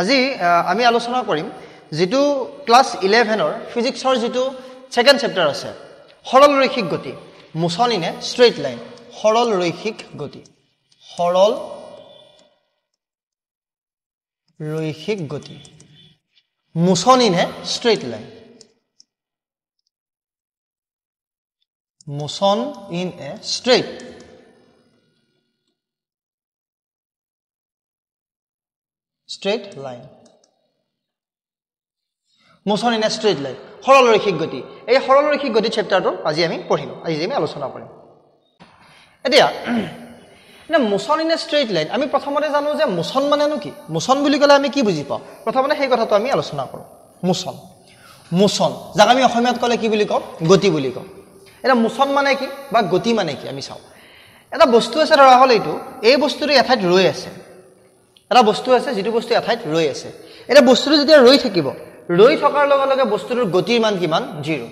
আজি আমি আলোচনা কৰিম যেটো ক্লাস 11 ফিজিক্সৰ যেটো সেকেন্ড চ্যাপ্টাৰ আছে সৰল ৰৈখিক গতি মোচন ইন এ স্ট্ৰেইট লাইন সৰল ৰৈখিক গতি সৰল ৰৈখিক গতি মোচন in a straight line motion in a straight line motion in a straight line সৰল ৰৈখিক গতি এই সৰল ৰৈখিক গতি চ্যাপ্টাৰটো আজি আমি পঢ়িম আজি আমি আলোচনা কৰিম এতিয়া না motion in a straight line আমি প্ৰথমতে জানো যে motion মানেনো কি motion বুলি ক'লে আমি কি বুজি পাওঁ প্ৰথমতে সেই কথাটো আমি আলোচনা কৰো motion যাক আমি অসমীয়াত ক'লে কি বুলি কওঁ গতি বুলি কওঁ এটা মোচন মানে কি বা গতি মানে কি আমি চাও এটা বস্তু আছে ধৰা হল এই বস্তুটো এঠাইত ৰৈ আছে এটা বস্তু আছে যেটো বস্তু এঠাইত ৰৈ আছে এটা বস্তুটো যেতিয়া ৰৈ থাকিব ৰৈ থকাৰ লগে লগে বস্তুটোৰ গতিৰ মান কিমান 0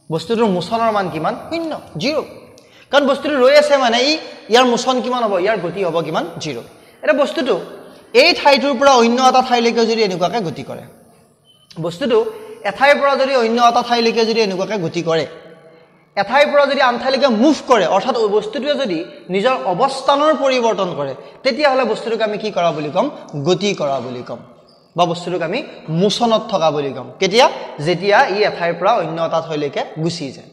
বস্তুটোৰ মোচনৰ মান কিমান 0 কাৰণ বস্তুটো ৰৈ আছে মানে ইয়াৰ মোচন কিমান হ'ব ইয়াৰ গতি হ'ব কিমান 0 এটা বস্তুটো এই ঠাইটোৰ পৰা অন্য এটা ঠাইলৈকে যদি এনেকুৱাকৈ গতি কৰে বস্তুটো এঠাইৰ পৰা যদি অন্য এটা ঠাইলৈকে যদি এনেকুৱাকৈ গতি কৰে এঠাইৰ পৰা যদি আনঠাইলৈকে মুভ কৰে অৰ্থাৎ বস্তুটোৱে যদি নিজৰ অৱস্থানৰ পৰিৱৰ্তন কৰে তেতিয়া হলে বস্তুটোক আমি কি কৰা বুলি কম গতি কৰা বুলি কম বা বস্তুটোক আমি মোচনত থকা বুলি কম কেতিয়া যেতিয়া ই এঠাইৰ পৰা অন্য এটা ঠাইলৈকে গুচি যায়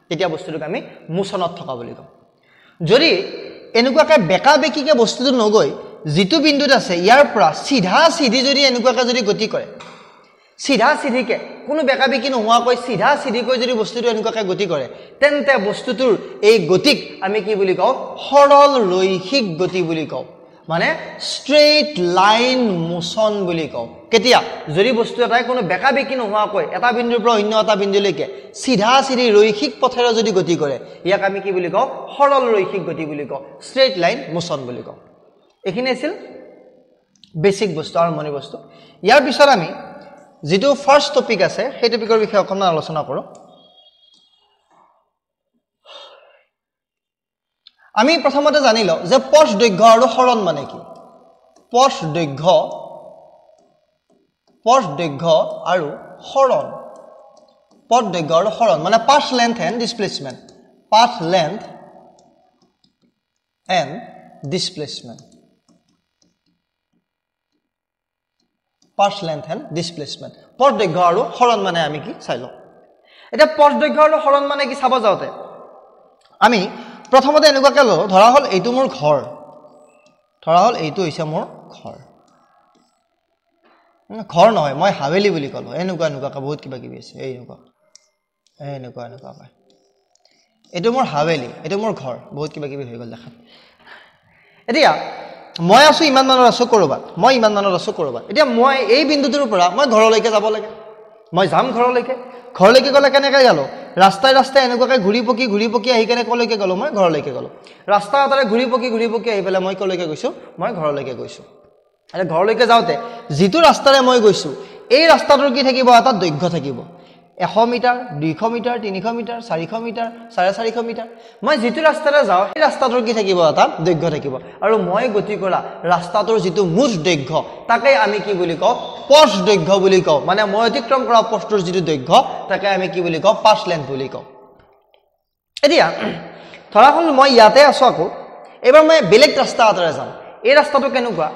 তেতিয়া বস্তুটোক আমি মোচনত থকা বুলি কম যদি এনেকুৱাকৈ বেকা বেকিকে বস্তুটো নগৈ যিটো বিন্দুত আছে ইয়াৰ পৰা সিধা সিধি যদি এনেকুৱাকৈ যদি গতি কৰে সিধা সিধিকে কোনো বেকা বেকি নোহোৱাকৈ সিধা সিধিকৈ যদি বস্তুটো এনেকুৱাকৈ গতি কৰে তেন্তে বস্তুটোৰ এই গতিক আমি কি বুলি কওঁ সৰল ৰৈখিক গতি বুলি কওঁ মানে স্ট্ৰেইট লাইন মোচন বুলি কওঁ কেতিয়া যদি বস্তু এটাই কোনো বেকা বেকি নোহোৱাকৈ এটা বিন্দুৰ পৰা অন্য এটা বিন্দুলৈকে সিধা সিধি ৰৈখিক পথেৰে যদি গতি কৰে ইয়াক আমি কি বুলি কওঁ সৰল ৰৈখিক গতি বুলি কওঁ স্ট্ৰেইট লাইন মোচন বুলি কওঁ এখিনি আছিল বেসিক বস্তু আৰম্ভণি বস্তু ইয়াৰ পিছত আমি যেটো ফাৰ্স্ট টপিক আছে সেই টপিকৰ বিষয়ে অকমান আলোচনা কৰো আমি প্ৰথমতে জানিলো যে পথ দৈৰ্ঘ্য আৰু হৰণ মানে কি পথ দৈৰ্ঘ্য আৰু হৰণ পথ দৈৰ্ঘ্য আৰু হৰণ মানে path length and displacement path length and displacement path length and displacement পথ দৈৰ্ঘ্য আৰু হৰণ মানে আমি কি চাইলো এটা পথ দৈৰ্ঘ্য আৰু হৰণ মানে কি চাব যাওতে আমি প্ৰথমতে এনেকুৱাকৈ ল ধৰা হল এইটো মোৰ ঘৰ ধৰা হল এইটো হৈছে মোৰ ঘৰ নহয় মই হাৱেলি বুলি কলো এনেকুৱা বহুত কিবা কিবি আছে এনেকুৱা এইটো মোৰ হাৱেলি এইটো মোৰ ঘৰ বহুত কিবা কিবি হৈ গল দেখাত এতিয়া মই আছো ইমান মানৰ আছো কৰবাত মই ইমান মানৰ আছো কৰবাত এতিয়া মই এই বিন্দুটোৰ পৰা মই ঘৰলৈকে যাব লাগে মই যাম ঘৰলৈকে গলে কেনেকৈ গলো ৰাস্তাই এনেকুৱাকৈ ঘূৰি পকি আহি কেনে কলৈকে গলো মই ঘৰলৈকে গলো ৰাস্তা আতৰে ঘূৰি পকি আহি পেলাই মই কলৈকে গৈছো মই ঘৰলৈকে গৈছো আৰু ঘৰলৈকে যাওতে যিটো ৰাস্তাৰে মই গৈছো এই ৰাস্তাটোৰ কি থাকিব এটা দৈৰ্ঘ্য থাকিব 100 metre 200 metre 300 metre 400 metre 450 metre মই যিটো ৰাস্তাৰে যাও সেই ৰাস্তাটোৰ কি থাকিব এটা দৈৰ্ঘ্য থাকিব আৰু মই গতি কৰা ৰাস্তাটোৰ যিটো মুঠ দৈৰ্ঘ্য তাকে আমি কি বুলি কওঁ পথ দৈৰ্ঘ্য বুলি কওঁ মানে মই অতিক্ৰম কৰা পথটোৰ যিটো দৈৰ্ঘ্য তাকে আমি কি বুলি কওঁ পাথ লেন্থ বুলি কওঁ এতিয়া ধৰা হল মই ইয়াতে আছো আকৌ এবাৰ মই বেলেগ ৰাস্তা আতৰে যাম এই ৰাস্তাটো কেনেকুৱা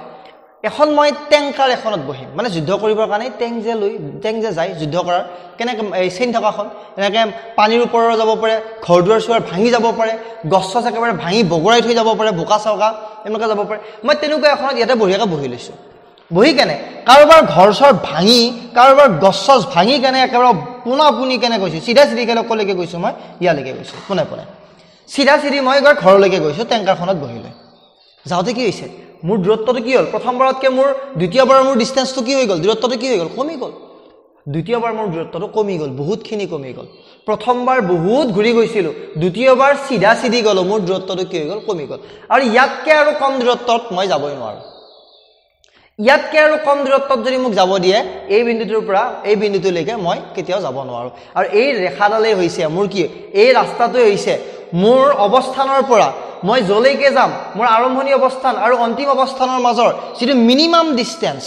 এখন মই টেংকাৰ এখনত বহিম মানে যুদ্ধ কৰিবৰ কাৰণে টেং যে যায় যুদ্ধ কৰাৰ কেনেকৈ এই চেইন থকাখন এনেকৈ পানীৰ ওপৰৰ যাব পাৰে ঘৰদুৱাৰ চুৱাৰ ভাঙি যাব পাৰে গছ একেবাৰে ভাঙি বগৰাই থৈ যাব পাৰে বোকা চকা এনেকুৱা যাব পাৰে মই তেনেকুৱা এখনত ইয়াতে বহিয়াকৈ বহি লৈছো বহি কেনে কাৰোবাৰ ঘৰ চৰ ভাঙি কাৰোবাৰ গছ ভাঙি কেনে একেবাৰে পোনাপুনি কেনে গৈছো চিধা চিধি কেনে কলৈকে গৈছো মই ইয়ালৈকে গৈছো পোনে চিধা চিধি মই গৈ ঘৰলৈকে গৈছো টেংকাৰখনত বহিলৈ যাওঁতে কি হৈছে মোৰ দূৰত্বটো কি হ'ল প্ৰথমবাৰতকৈ মোৰ দ্বিতীয়বাৰৰ মোৰ ডিসটেন্সটো কি হৈ গ'ল দূৰত্বটো কি হৈ গ'ল কমি গ'ল দ্বিতীয়বাৰ মোৰ দূৰত্বটো কমি গ'ল বহুতখিনি কমি গ'ল প্ৰথমবাৰ বহুত ঘূৰি গৈছিল দ্বিতীয়বাৰ সিধা সিধি গ'ল মোৰ দূৰত্বটো কি হৈ গ'ল কমি গ'ল আৰু ইয়াতকৈ আৰু কম দূৰত্বত মই যাবই নোৱাৰো ইয়াতকৈ আৰু কম দূৰত্বত যদি মোক যাব দিয়ে এই বিন্দুটোৰ পৰা এই বিন্দুটোলৈকে মই কেতিয়াও যাব নোৱাৰো আৰু এই ৰেখাডালে হৈছে মোৰ কি এই ৰাস্তাটো হৈছে মোৰ অৱস্থানৰ পৰা মই জলৈকে যাম মোৰ আৰম্ভণি অৱস্থান আৰু অন্তিম অৱস্থানৰ মাজৰ যেটো মিনিমাম ডিসটেন্স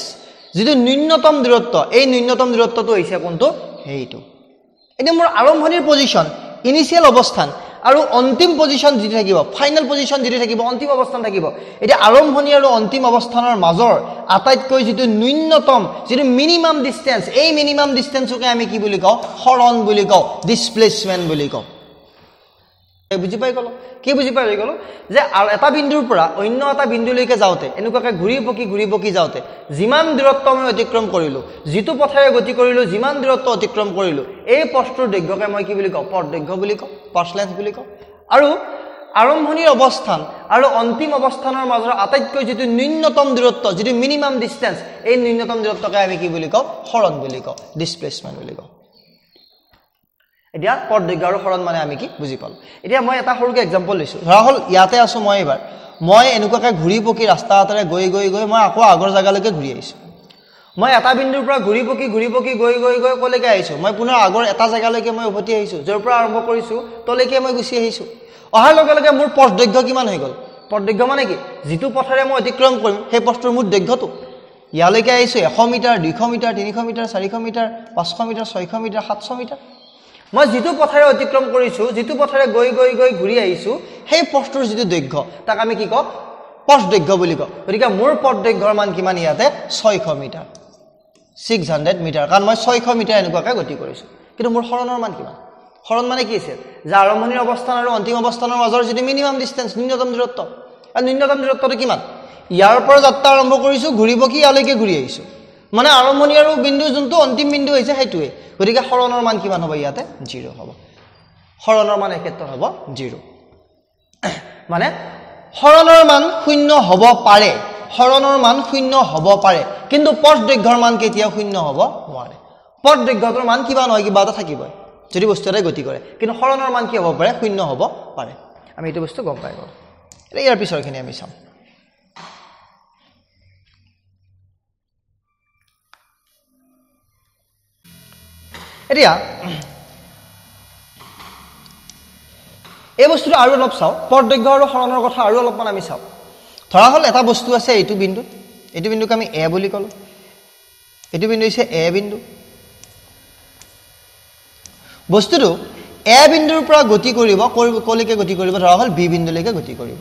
যিটো ন্যূনতম দূৰত্ব এই ন্যূনতম দূৰত্বটো হৈছে কোনটো এইটো এতিয়া মোৰ আৰম্ভণিৰ পজিশন ইনিশিয়াল অৱস্থান আৰু অন্তিম পজিশন যিটো থাকিব ফাইনাল পজিশন যিটো থাকিব অন্তিম অৱস্থান থাকিব এতিয়া আৰম্ভণি আৰু অন্তিম অৱস্থানৰ মাজৰ আটাইতকৈ যিটো ন্যূনতম যিটো মিনিমাম ডিসটেন্স এই মিনিমাম ডিসটেন্সকে আমি কি বুলি কওঁ হৰণ বুলি কওঁ ডিসপ্লেসমেন্ট বুলি কওঁ বুজি পাই গলো কি বুজি পাই গলো যে এটা বিন্দুৰ পৰা অন্য এটা বিন্দুলৈকে যাওতে এনেকুৱাকে ঘূৰি পকি যাওতে যিমান দূৰত্ব মই অতিক্ৰম কৰিলো যিটো পথেৰে গতি কৰিলো যিমান দূৰত্ব অতিক্ৰম কৰিলো এই পথটোৰ দৈৰ্ঘ্যকে মই কি বুলি কওঁ পথ দৈৰ্ঘ্য বুলি কওঁ পাথ লেন্থ বুলি কওঁ আৰু আৰম্ভণিৰ অৱস্থান আৰু অন্তিম অৱস্থানৰ মাজৰ আটাইতকৈ যিটো ন্যূনতম দূৰত্ব যিটো মিনিমাম ডিসটেন্স এই ন্যূনতম দূৰত্বকে আমি কি বুলি কওঁ হৰণ বুলি কওঁ ডিসপ্লেসমেন্ট বুলি কওঁ এতিয়া পথ দৈৰ্ঘ্য আৰু হৰণ মানে আমি কি বুজি পালো এতিয়া মই এটা সৰুকে এক্সাম্পল লৈছো ধৰা হল ইয়াতে আছো মই এবাৰ মই এনেকুৱাকে ঘূৰি পকি ৰাস্তা আতৰে গৈ মই আকৌ আগৰ জাগালৈকে ঘূৰি আহিছো মই এটা বিন্দুৰ পৰা ঘূৰি পকি গৈ কলৈকে আহিছো মই পুনৰ আগৰ এটা জাগালৈকে মই উভতি আহিছো যৰ পৰা আৰম্ভ কৰিছো তলৈকে মই গুচি আহিছো অহাৰ লগে লগে মোৰ পথ দৈৰ্ঘ্য কিমান হৈ গল পথ দৈৰ্ঘ্য মানে কি যিটো পথেৰে মই অতিক্ৰম কৰিম সেই পথটোৰ মোৰ দৈৰ্ঘ্যটো ইয়ালৈকে আহিছো 100 metre 200 metre 300 metre 400 metre 500 metre 600 metre 700 metre মই যিটো পথেৰে অতিক্ৰম কৰিছো যিটো পথেৰে গৈ ঘূৰি আহিছো সেই পথটোৰ যিটো দৈৰ্ঘ্য তাক আমি কি কওঁ পথ দৈৰ্ঘ্য বুলি কওঁ গতিকে মোৰ পথ দৈৰ্ঘ্যৰ মান কিমান ইয়াতে 600 মিটাৰ 600 মিটাৰ কাৰণ মই 600 মিটাৰ এনেকুৱাকৈ গতি কৰিছো কিন্তু মোৰ হৰণৰ মান কিমান হৰণ মানে কি আছে যে আৰম্ভণিৰ অৱস্থান আৰু অন্তিম অৱস্থানৰ মাজৰ যিটো মিনিমাম ডিসটেন্স ন্যূনতম দূৰত্ব আৰু ন্যূনতম দূৰত্বটো কিমান ইয়াৰ পৰা যাত্ৰা আৰম্ভ কৰিছো ঘূৰি পকি ইয়ালৈকে ঘূৰি আহিছো মানে আৰম্ভণি আৰু বিন্দু যোনটো অন্তিম বিন্দু হৈছে সেইটোৱে গতিকে হৰণৰ মান কিমান হ'ব ইয়াতে 0 হ'ব হৰণৰ মান এই ক্ষেত্ৰত হ'ব 0 মানে হৰণৰ মান 0 হ'ব পাৰে হৰণৰ মান 0 হ'ব পাৰে কিন্তু পথ দৈৰ্ঘ্যৰ মান কেতিয়াও 0 হ'ব নোৱাৰে পথ দৈৰ্ঘ্যৰ মান কিমান হয় কিবা এটা থাকিবই যদি বস্তু এটা গতি কৰে কিন্তু হৰণৰ মান কি হ'ব পাৰে 0 হ'ব পাৰে আমি এইটো বস্তু গম পাই গ'লো এতিয়া ইয়াৰ পিছৰখিনি আমি চাম এতিয়া এই বস্তুটো আৰু অলপ চাও পথ দৈৰ্ঘ্য আৰু হৰণৰ কথা আৰু অলপমান আমি চাও ধৰা হল এটা বস্তু আছে এইটো বিন্দুক আমি এ বুলি কলো এইটো বিন্দু হৈছে এ বিন্দু বস্তুটো এ বিন্দুৰ পৰা গতি কৰিব কলৈকে গতি কৰিব ধৰা হল বি বিন্দুলৈকে গতি কৰিব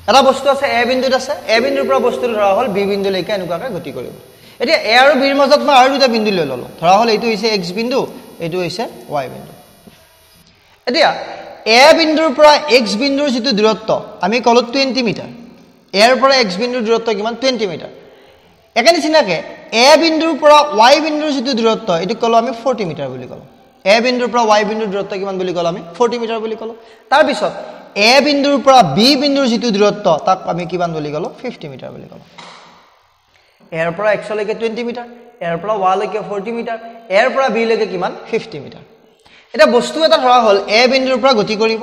এটা বস্তু আছে এ বিন্দুত আছে এ বিন্দুৰ পৰা বস্তুটো ধৰা হল বি বিন্দুলৈকে এনেকুৱাকৈ গতি কৰিব এতিয়া এ আৰু বিৰ মাজত মই আৰু দুটা বিন্দু লৈ ললো ধৰা হল এইটো হৈছে x বিন্দু এইটো হৈছে y বিন্দু এতিয়া এ বিন্দুৰ পৰা x বিন্দুৰ যিটো দূৰত্ব আমি কলো 20 মিটাৰ এৰ পৰা x বিন্দুৰ দূৰত্ব কিমান 20 মিটাৰ একে নিচিনাকৈ এ বিন্দুৰ পৰা y বিন্দুৰ যিটো দূৰত্ব এটো কলো আমি 40 মিটাৰ বুলি কলো এ বিন্দুৰ পৰা y বিন্দুৰ দূৰত্ব কিমান বুলি কলো আমি 40 মিটাৰ বুলি কলো তাৰ পিছত এ বিন্দুৰ পৰা বি বিন্দুৰ যিটো দূৰত্ব তাক আমি কিমান বুলি কলো 50 মিটাৰ বুলি কলো এৰ পৰা x লৈকে 20 মিটাৰ এৰ পৰা y লৈকে 40 মিটাৰ এৰ পৰা b লৈকে কিমান 50 মিটাৰ এটা বস্তু এটা ধৰা হল এ বিন্দুৰ পৰা গতি কৰিব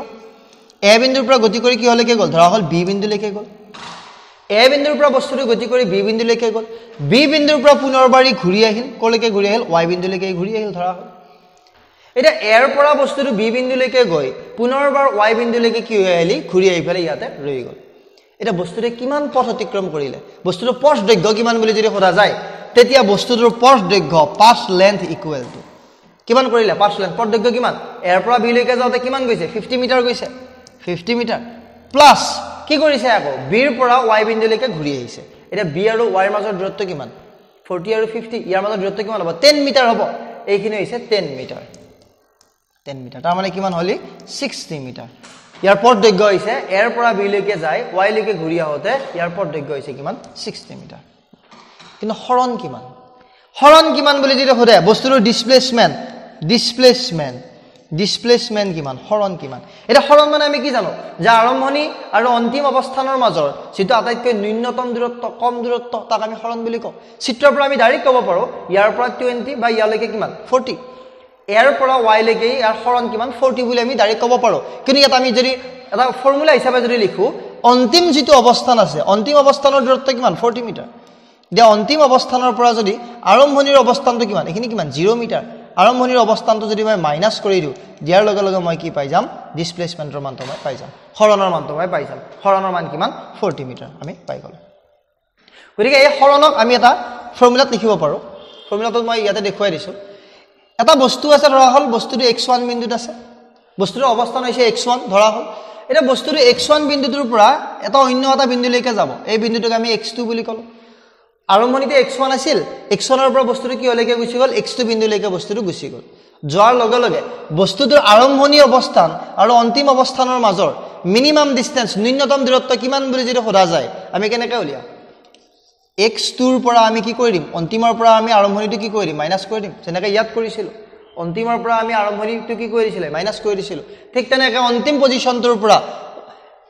এ বিন্দুৰ পৰা গতি কৰি কি হলৈকে গল ধৰা হল বি বিন্দুলৈকে গল এ বিন্দুৰ পৰা বস্তুটো গতি কৰি বি বিন্দুলৈকে গল বি বিন্দুৰ পৰা পুনৰবাৰি ঘূৰি আহিল কলৈকে ঘূৰি আহিল y বিন্দুলৈকে ঘূৰি আহিল ধৰা হল এটা এৰ পৰা বস্তুটো বি বিন্দুলৈকে গৈ পুনৰবাৰ y বিন্দুলৈকে কি হৈ আহিলি ঘূৰি আহি পেলাই ইয়াতে ৰৈ গল এটা বস্তুৰে কিমান পথ অতিক্ৰম কৰিলে বস্তুৰ পথ দৈৰ্ঘ্য কিমান বুলি যদি সোধা যায় তেতিয়া বস্তুটোৰ পথ দৈৰ্ঘ্য পাথ লেন্থ ইকুৱেল টু কিমান কৰিলে পাথ লেন্থ পথ দৈৰ্ঘ্য কিমান এৰ পৰা বি লৈকে যাওতে কিমান গৈছে 50 মিটাৰ গৈছে 50 মিটাৰ প্লাস কি কৰিছে আকৌ বিৰ পৰা y বিন্দুলৈকে ঘূৰি আহিছে এটা বি আৰু y ৰ মাজৰ দূৰত্ব কিমান 40 আৰু 50 ইয়াৰ মাজৰ দূৰত্ব কিমান হ'ব 10 মিটাৰ হ'ব এইখিনি হৈছে 10 মিটাৰ 10 মিটাৰ তাৰ মানে কিমান হলি 60 মিটাৰ ইয়াৰ পথ দৈৰ্ঘ্য হৈছে এৰ পৰা বি লৈকে যায় y লৈকে ঘূৰি আহোতে ইয়াৰ পথ দৈৰ্ঘ্য হৈছে কিমান 60 মিটাৰ কিন্তু হৰণ কিমান বুলি যদি সোধে বস্তুৰ ডিসপ্লেসমেন্ট কিমান হৰণ কিমান এটা হৰণ মানে আমি কি জানো যে আৰম্ভণি আৰু অন্তিম অৱস্থানৰ মাজৰ যেটো আটাইতকৈ ন্যূনতম দূৰত্ব কম দূৰত্ব তাক আমি হৰণ বুলি কওঁ চিত্ৰৰ পৰা আমি ডাইৰেক্ট ক'ব পাৰো ইয়াৰ পৰা 20 বা ইয়ালৈকে কিমান 40 এৰ পৰা y লৈকে ইয়াৰ হৰণ কিমান 40 বুলি আমি ডাইৰেক্ট ক'ব পাৰো কিন্তু ইয়াত আমি যদি এটা ফৰ্মুলা হিচাপে যদি লিখো অন্তিম যেটো অৱস্থান আছে অন্তিম অৱস্থানৰ দূৰত্ব কিমান 40 মিটাৰ দিয়া অন্তিম অৱস্থানৰ পৰা যদি আৰম্ভণিৰ অৱস্থানটো কিমান এখিনি কিমান 0 মিটাৰ আৰম্ভণিৰ অৱস্থানটো যদি মই মাইনাস কৰি দিও দিয়াৰ লগে লগে মই কি পাই যাম ডিসপ্লেসমেন্টৰ মানটো মই পাই যাম হৰণৰ মানটো মই পাই যাম হৰণৰ মান কিমান 40 মিটাৰ আমি পাই গলো গতিকে এই হৰণক আমি এটা ফৰ্মুলাত লিখিব পাৰোঁ ফৰ্মুলাটো মই ইয়াতে দেখুৱাই দিছোঁ এটা বস্তু আছে ধৰা হ'ল বস্তুটো x1 বিন্দুত আছে বস্তুটোৰ অৱস্থান হৈছে x1 ধৰা হ'ল এটা বস্তুটো x1 বিন্দুটোৰ পৰা এটা অন্য এটা বিন্দুলৈকে যাব এই বিন্দুটোক আমি x2 বুলি ক'লো আৰম্ভণিতে x1 আছিল x1 ৰ পৰা বস্তুটো কি হলেকে গুচি গ'ল x2 বিন্দুলৈকে বস্তুটো গুচি গ'ল যোৱাৰ লগে লগে বস্তুটোৰ আৰম্ভণি অৱস্থান আৰু অন্তিম অৱস্থানৰ মাজৰ মিনিমাম ডিসটেন্স ন্যূনতম দূৰত্ব কিমান বুলি যদি সোধা যায় আমি কেনেকৈ উলিয়াম x2 ৰ পৰা আমি কি কৰি দিম অন্তিমৰ পৰা আমি আৰম্ভণিটো কি কৰি দিম মাইনাস কৰি দিম যেনেকৈ ইয়াত কৰিছিলো অন্তিমৰ পৰা আমি আৰম্ভণিটো কি কৰি দিছিলে মাইনাস কৰি দিছিলো ঠিক তেনেকৈ অন্তিম পজিশনটোৰ পৰা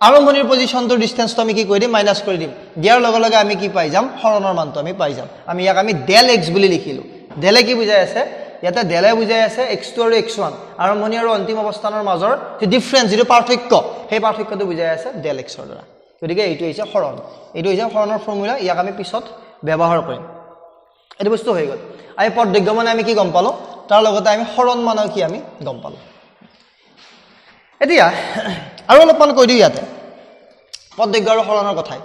আৰম্ভণিৰ পজিশনটোৰ ডিসটেন্সটো আমি কি কৰি দিম মাইনাস কৰি দিম দিয়াৰ লগে লগে আমি কি পাই যাম হৰণৰ মানটো আমি পাই যাম আমি ইয়াক আমি del x বুলি লিখিলো del কি বুজাই আছে ইয়াতে del বুজাই আছে x2 আৰু x1 আৰম্ভণি আৰু অন্তিম অৱস্থানৰ মাজৰ যে ডিফাৰেন্স যেটো পাৰ্থক্য সেই পাৰ্থক্যটো বুজাই আছে del x ৰ দ্বাৰা গতিকে এইটো হৈছে হৰণ এইটো হৈছে হৰণৰ ফৰ্মুলা ইয়াক আমি পিছত ব্যৱহাৰ কৰিম এইটো বস্তু হৈ গ'ল আমি পদ দৈৰ্ঘ্য মানে আমি কি গম পালো তাৰ লগতে আমি হৰণ মানও কি আমি গম পালো এতিয়া আৰু অলপমান কৈ দিও ইয়াতে পদ দৈৰ্ঘ্য আৰু হৰণৰ কথাই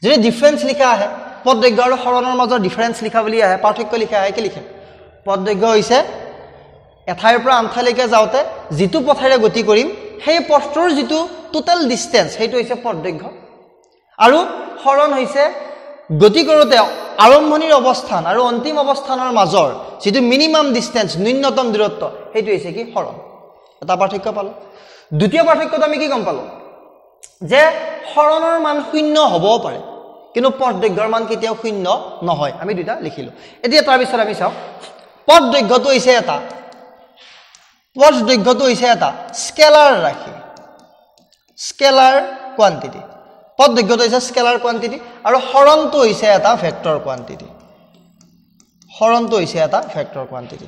যদি ডিফাৰেন্স লিখা আহে পদ দৈৰ্ঘ্য আৰু হৰণৰ মাজৰ ডিফাৰেন্স লিখা বুলি আহে পাৰ্থক্য লিখা আহে কি লিখিম পদ দৈৰ্ঘ্য হৈছে এঠাইৰ পৰা আনঠাইলৈকে যাওঁতে যেটো পথেৰে গতি কৰিম সেই পথটোৰ যেটো টোটাল ডিসটেন্স সেইটো হৈছে পদ দৈৰ্ঘ্য আৰু হৰণ হৈছে গতি কৰোতে আৰম্ভণিৰ অৱস্থান আৰু অন্তিম অৱস্থানৰ মাজৰ যেটো মিনিমাম ডিসটেন্স ন্যূনতম দূৰত্ব সেইটো হৈছে কি হৰণ এটা পাৰ্থক্য পালো দ্বিতীয় পাৰ্থক্যটো আমি কি গম পালো যে হৰণৰ মান শূন্য হ'বও পাৰে কিন্তু পদ দৈৰ্ঘ্যৰ মান কেতিয়াও শূন্য নহয় আমি দুটা লিখিলো এতিয়া তাৰ পিছত আমি চাও পদ দৈৰ্ঘ্যটো হৈছে এটা পদ দৈৰ্ঘ্যটো হৈছে এটা স্কেলাৰ ৰাশি স্কেলাৰ কোৱান্টিটি পদ দৈৰ্ঘ্যটো হৈছে স্কেলাৰ কোৱান্টিটি আৰু হৰণটো হৈছে এটা ভেক্টৰ কোৱান্টিটি হৰণটো হৈছে এটা ভেক্টৰ কোৱান্টিটি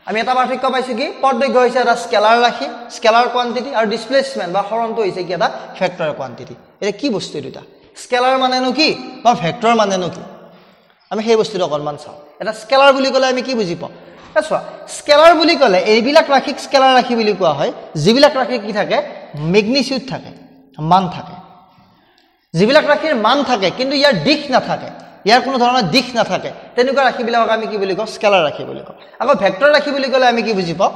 আমি এটা পাৰ্থক্য পাইছো কি পদ দৈৰ্ঘ্য হৈছে এটা স্কেলাৰ ৰাশি স্কেলাৰ কোৱান্টিটি আৰু ডিসপ্লেসমেন্ট বা হৰণটো হৈছে কি এটা ভেক্টৰ কোৱান্টিটি এটা কি বস্তু দুটা স্কেলাৰ মানেনো কি বা ভেক্টৰ মানেনো কি আমি সেই বস্তুটো অকনমান চাও এটা স্কেলাৰ বুলি ক'লে আমি কি বুজি পাওঁ আচ্ছা স্কেলাৰ বুলি ক'লে এইবিলাক ৰাশিক স্কেলাৰ ৰাশি বুলি কোৱা হয় যিবিলাক ৰাশি কি থাকে ম্যাগনিটিউড থাকে মান থাকে যিবিলাক ৰাশিৰ মান থাকে কিন্তু ইয়াৰ দিশ নাথাকে ইয়াৰ কোনো ধৰণৰ দিশ নাথাকে তেনেকুৱা ৰাশিবিলাকক আমি কি বুলি কওঁ স্কেলাৰ ৰাশি বুলি কওঁ আকৌ ভেক্টৰ ৰাশি বুলি ক'লে আমি কি বুজি পাওঁ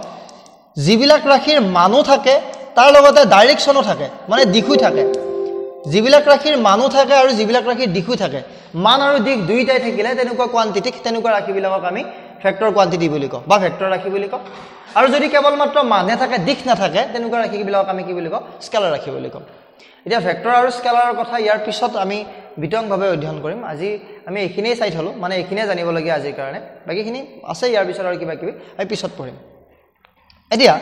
যিবিলাক ৰাশিৰ মানো থাকে তাৰ লগতে ডাইৰেকশনো থাকে মানে দিশো থাকে যিবিলাক ৰাশিৰ মানো থাকে আৰু যিবিলাক ৰাশিৰ দিশো থাকে মান আৰু দিশ দুইটাই থাকিলে তেনেকুৱা কোৱান্টিটি তেনেকুৱা ৰাশিবিলাকক আমি ভেক্টৰ কোৱান্টিটি বুলি কওঁ বা ভেক্টৰ ৰাশি বুলি কওঁ আৰু যদি কেৱল মাত্ৰ মানে থাকে দিশ নাথাকে তেনেকুৱা ৰাশিবিলাকক আমি কি বুলি কওঁ স্কেলাৰ ৰাশি বুলি কওঁ এতিয়া ভেক্টৰ আৰু স্কেলাৰৰ কথা ইয়াৰ পিছত আমি বিতংভাৱে অধ্যয়ন কৰিম আজি আমি এইখিনিয়ে চাই থলো মানে এইখিনিয়ে জানিব লাগে আজিৰ কাৰণে বাকিখিনি আছে ইয়াৰ পিছত আৰু কিবা কিবি আমি পিছত পঢ়িম এতিয়া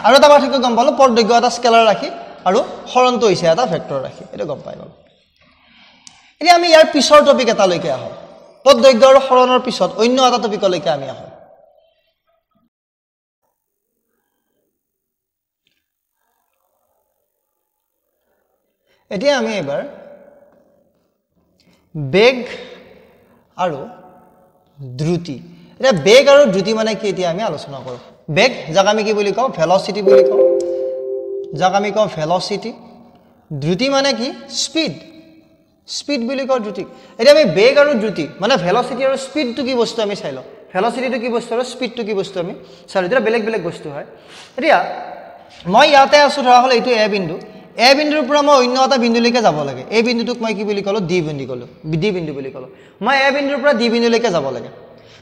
আৰু এটা পাৰ্থক্য গম পালো পদ দৈৰ্ঘ্য এটা স্কেলাৰ ৰাশি আৰু হৰণটো হৈছে এটা ভেক্টৰ ৰাশি এটা গম পাই গ'ল এতিয়া আমি ইয়াৰ পিছৰ টপিক এটা লৈকে আহো পদ দৈৰ্ঘ্য আৰু হৰণৰ পিছত অন্য এটা টপিকলৈকে আমি আহো এতিয়া আমি এবাৰ বেগ আৰু দ্ৰুতি এটা বেগ আৰু দ্ৰুতি মানে কি এতিয়া আমি আলোচনা কৰো বেগ যাক আমি কি বুলি কওঁ ভেলোসিটি বুলি কওঁ যাক আমি কওঁ ভেলোসিটি দ্ৰুতি মানে কি স্পিড স্পিড বুলি কওঁ দ্ৰুতি এতিয়া আমি বেগ আৰু দ্ৰুতি মানে ভেলোসিটি আৰু স্পিডটো কি বস্তু আমি চাই লওঁ ভেলোসিটিটো কি বস্তু আৰু স্পিডটো কি বস্তু আমি চাই লওঁ এটা বেলেগ বেলেগ বস্তু হয় এতিয়া মই ইয়াতে আছো ধৰা হল এইটো এ বিন্দু এ বিন্দুৰ পৰা মই অন্য এটা বিন্দুলৈকে যাব লাগে এই বিন্দুটোক মই কি বুলি ক'লো ডি বিন্দু ক'লো ডি বিন্দু বুলি ক'লো মই এ বিন্দুৰ পৰা ডি বিন্দুলৈকে যাব লাগে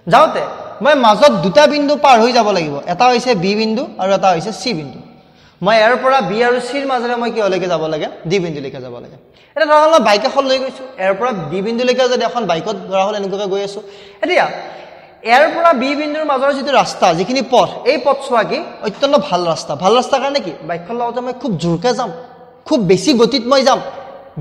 যাওঁতে মই মাজত দুটা বিন্দু পাৰ হৈ যাব লাগিব এটা হৈছে বি বিন্দু আৰু এটা হৈছে সি বিন্দু মই এৰ পৰা বি আৰু সিৰ মাজৰে মই কি হলৈকে যাব লাগে ডি বিন্দুলৈকে যাব লাগে এটা ধৰা হল বাইক এখন লৈ গৈছো এৰ পৰা ডি বিন্দুলৈকে যদি এখন বাইকত ধৰা হল এনেকৈ গৈ আছো এতিয়া এৰ পৰা বি বিন্দুৰ মাজৰ যেটো ৰাস্তা যিখিনি পথ এই পথ চোৱা কি অত্যন্ত ভাল ৰাস্তা কাৰণে কি বাইকখন লগতে মই খুব জোৰকে যাম খুব বেছি গতিত মই যাম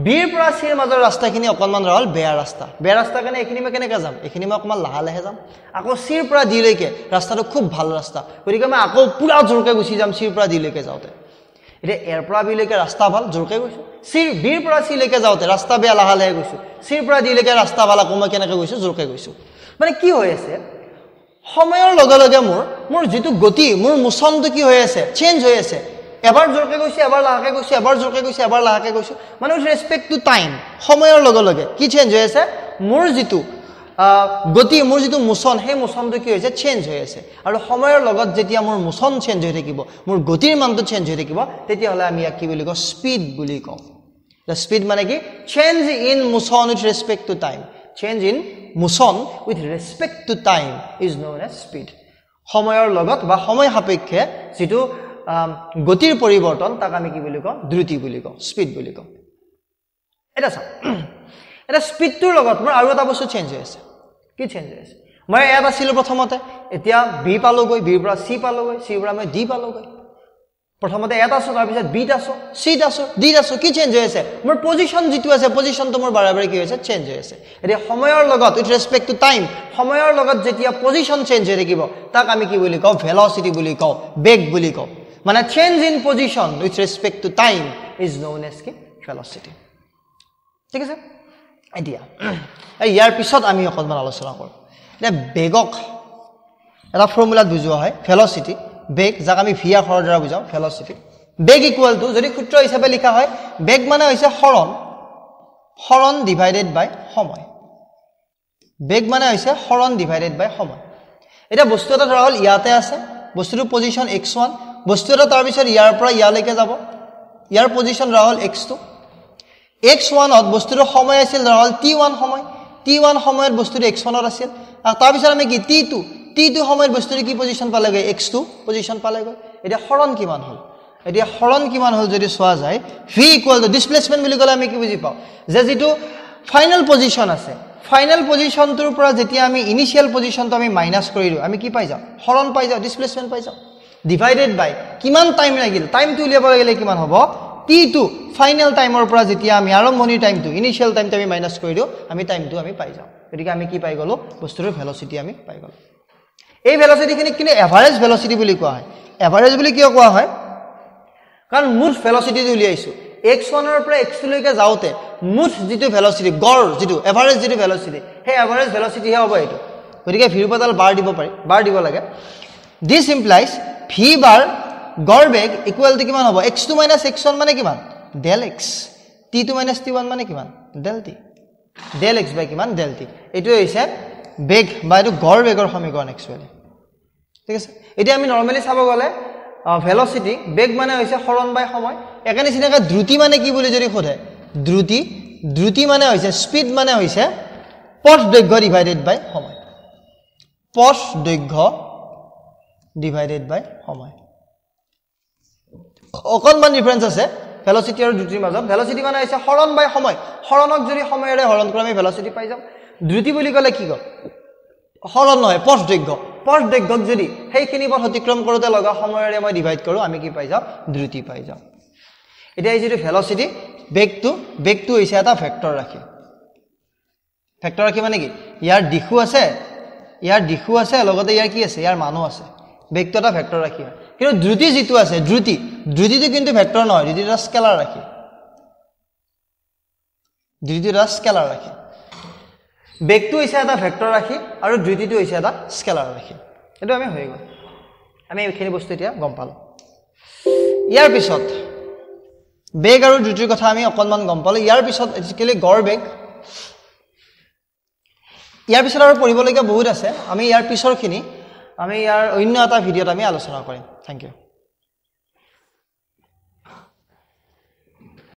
বিৰ পৰা সিৰ মাজৰ ৰাস্তাখিনি অকনমান ৰহল বেয়া ৰাস্তা কাৰণে এখিনি মই কেনেকৈ যাম এখিনি মই অকমান লাহে লাহে যাম আকৌ সিৰ পৰা ডি লৈকে ৰাস্তাটো খুব ভাল ৰাস্তা গতিকে মই আকৌ পুৰা জোৰকে গুচি যাম সিৰ পৰা ডি লৈকে যাওঁতে এতিয়া এৰ পৰা বি লৈকে ৰাস্তা ভাল জোৰকে গৈছো সিৰ বিৰ পৰা সি লৈকে যাওঁতে ৰাস্তা বেয়া লাহে লাহে গৈছো সিৰ পৰা ডি লৈকে ৰাস্তা ভাল আকৌ মই কেনেকৈ গৈছো জোৰকে গৈছো মানে কি হৈ আছে সময়ৰ লগে লগে মোৰ যেটো গতি মোৰ মোচনটো কি হৈ আছে চেঞ্জ হৈ আছে এবাৰ জোৰকে গৈছে এবাৰ লাহে গৈছে এবাৰ জোৰকে গৈছে এবাৰ লাহে গৈছে মানে উইথ ৰেসপেক্ট টু টাইম সময়ৰ লগে লগে কি চেঞ্জ হৈ আছে মোৰ যেটো গতি মোৰ যেটো মোচন হে মোচনটো কি হৈছে চেঞ্জ হৈ আছে আৰু সময়ৰ লগত যেতিয়া মোৰ মোচন চেঞ্জ হৈ থাকিব মোৰ গতিৰ মানটো চেঞ্জ হৈ থাকিব তেতিয়া হলে আমি কি বুলি কওঁ স্পিড বুলি কওঁ the speed মানে কি change in motion with respect to time change in motion with respect to time is known as speed সময়ৰ লগত বা সময় সাপেক্ষে যেটো গতিৰ পৰিৱৰ্তন তাক আমি কি বুলি কওঁ দ্ৰুতি বুলি কওঁ স্পিড বুলি কওঁ এটা চাও এটা স্পিডটোৰ লগত মোৰ আৰু এটা বস্তু চেঞ্জ হৈ আছে কি চেঞ্জ হৈ আছে মই ইয়াত আছিল প্ৰথমতে এতিয়া বি পালোগৈ বিৰ পৰা সি পালোগৈ সি পৰা মই ডি পালোগৈ প্ৰথমতে এটা আছো তাৰ পিছত বিত আছো সিত আছো ডিত আছো কি চেঞ্জ হৈ আছে মোৰ পজিশন যেটো আছে পজিশনটো মোৰ বাৰে কি হৈছে চেঞ্জ হৈ আছে এতিয়া সময়ৰ লগত উইথ ৰেসপেক্ট টু টাইম সময়ৰ লগত যেতিয়া পজিশন চেঞ্জ হৈ থাকিব তাক আমি কি বুলি কওঁ ভেলোসিটি বুলি কওঁ বেগ বুলি কওঁ মানে change in position with respect to time is known as কি ভেলোসিটি ঠিক আছে এতিয়া ইয়াৰ পিছত আমি অকণমান আলোচনা কৰিম এতিয়া বেগক এটা ফৰ্মুলাত বুজোৱা হয় ভেলোসিটি বেগ যাক আমি ভি আখৰৰ দ্বাৰা বুজাও ভেলোসিটি বেগ ইকুয়াল টু যদি সূত্ৰ হিচাপে লিখা হয় বেগ মানে হৈছে হৰণ ডিভাইডেড বাই সময় বেগ মানে হৈছে হৰণ ডিভাইডেড বাই সময় এটা বস্তু এটা ধৰা হল ইয়াতে আছে বস্তুৰ পজিশন x1 বস্তু এটা তাৰ পিছত ইয়াৰ পৰা ইয়ালৈকে যাব ইয়াৰ পজিশন ধৰা হল x2 x1 ত বস্তুৰ সময় আছিল ধৰা হল t1 সময় t1 সময়ত বস্তুৰ x1 ত আছিল আৰু তাৰ পিছত আমি কি t2 সময়ত বস্তুৰ কি পজিশন পালেগে x2 পজিশন পালেগে এটা হৰণ কিমান হল এতিয়া হৰণ কিমান হল যদি চোৱা যায় v ইকুয়াল টু ডিসপ্লেসমেন্ট বুলি কলে আমি কি বুজি পাও যে যেটো ফাইনাল পজিশন আছে ফাইনাল পজিশনটোৰ পৰা যেতিয়া আমি ইনিশিয়াল পজিশনটো আমি মাইনাস কৰি দিও আমি কি পাই যাও হৰণ পাই যাও ডিসপ্লেসমেন্ট পাই যাও ডিভাইডেড বাই কিমান টাইম লাগিল টাইমটো উলিয়াব লাগিলে কিমান হ'ব t2 ফাইনাল টাইমৰ পৰা যেতিয়া আমি আৰম্ভণিৰ টাইমটো ইনিশিয়াল টাইমটো আমি মাইনাস কৰি দিও আমি টাইমটো আমি পাই যাও গতিকে আমি কি পাই গলো বস্তুৰ ভেলোসিটি আমি পাই গলো এই ভেলোসিটি খিনি কিন্তু এভাৰেজ ভেলোসিটি বুলি কোৱা হয় এভাৰেজ বুলি কিয় কোৱা হয় কাৰণ মুঠ ভেলোসিটি উলিয়াইছো x1 ৰ পৰা x2 লৈকে যাওতে মুঠ যেটো ভেলোসিটি গড় যেটো এভাৰেজ যেটো ভেলোসিটি হে এভাৰেজ ভেলোসিটি হে হ'ব এটো গতিকে v বদল বাৰ দিব পাৰি বাৰ দিব লাগে দিস ইমপ্লাইজ v বাৰ গড় বেগ ইকুয়াল টু কিমান হ'ব x2 x1 মানে কিমান del x t2 t1 মানে কিমান del t del x বাই কিমান del t এটো হৈছে বেগ বা এটো গড় বেগৰ সমীকৰণ একচুয়ালি ঠিক আছে এতিয়া আমি নৰমালি চাব গলে ভেলোসিটি বেগ মানে হৈছে হৰণ বাই সময় একানি চিনাকা দ্ৰুতি মানে কি বুলি যদি খোধে দ্ৰুতি মানে হৈছে স্পিড মানে হৈছে পথ দৈৰ্ঘ্য ডিভাইডেড বাই সময় পথ দৈৰ্ঘ্য ডিভাইডেড বাই সময় অকনমান ডিফাৰেন্স আছে ভেলোসিটি আৰু দ্ৰুতিৰ মাজত ভেলোসিটি মানে হৈছে হৰণ বাই সময় হৰণক যদি সময়েৰে হৰণ কৰি আমি ভেলোসিটি পাই যাম দ্ৰুতি বুলি কলে কি কয় হৰণ নহয় পথ দৈৰ্ঘ্যক যদি সেইখিনি পথ অতিক্ৰম কৰোতে লগা সময়ৰে মই ডিভাইড কৰো আমি কি পাই যাম দ্ৰুতি পাই যাম এতিয়া এই যেটো ভেলোসিটি বেগটো হৈছে এটা ভেক্টৰ ৰাখি মানে কি ইয়াৰ দিশু আছে লগতে ইয়াৰ কি আছে ইয়াৰ মানো আছে বেগটো এটা ভেক্টৰ ৰাখি কিন্তু দ্ৰুতি যেটো আছে দ্ৰুতিটো কিন্তু ভেক্টৰ নহয় দ্ৰুতিটো এটা স্কেলাৰ ৰাখি বেগটো হৈছে এটা ভেক্টৰ ৰাখি আৰু দ্ৰুতিটো হৈছে এটা স্কেলাৰ ৰাখি এটো আমি হৈ গল আমি এইখিনি বস্তু এতিয়া গম পালো ইয়াৰ পিছত বেগ আৰু দ্ৰুতিৰ কথা আমি অকনমান গম পালো ইয়াৰ পিছত এক্চুয়ালি গড় বেগ ইয়াৰ পিছত আৰু পঢ়িবলগীয়া বহুত আছে আমি ইয়াৰ পিছৰখিনি আমি ইয়াৰ অন্য এটা ভিডিওত আমি আলোচনা কৰিম থ্যাংক ইউ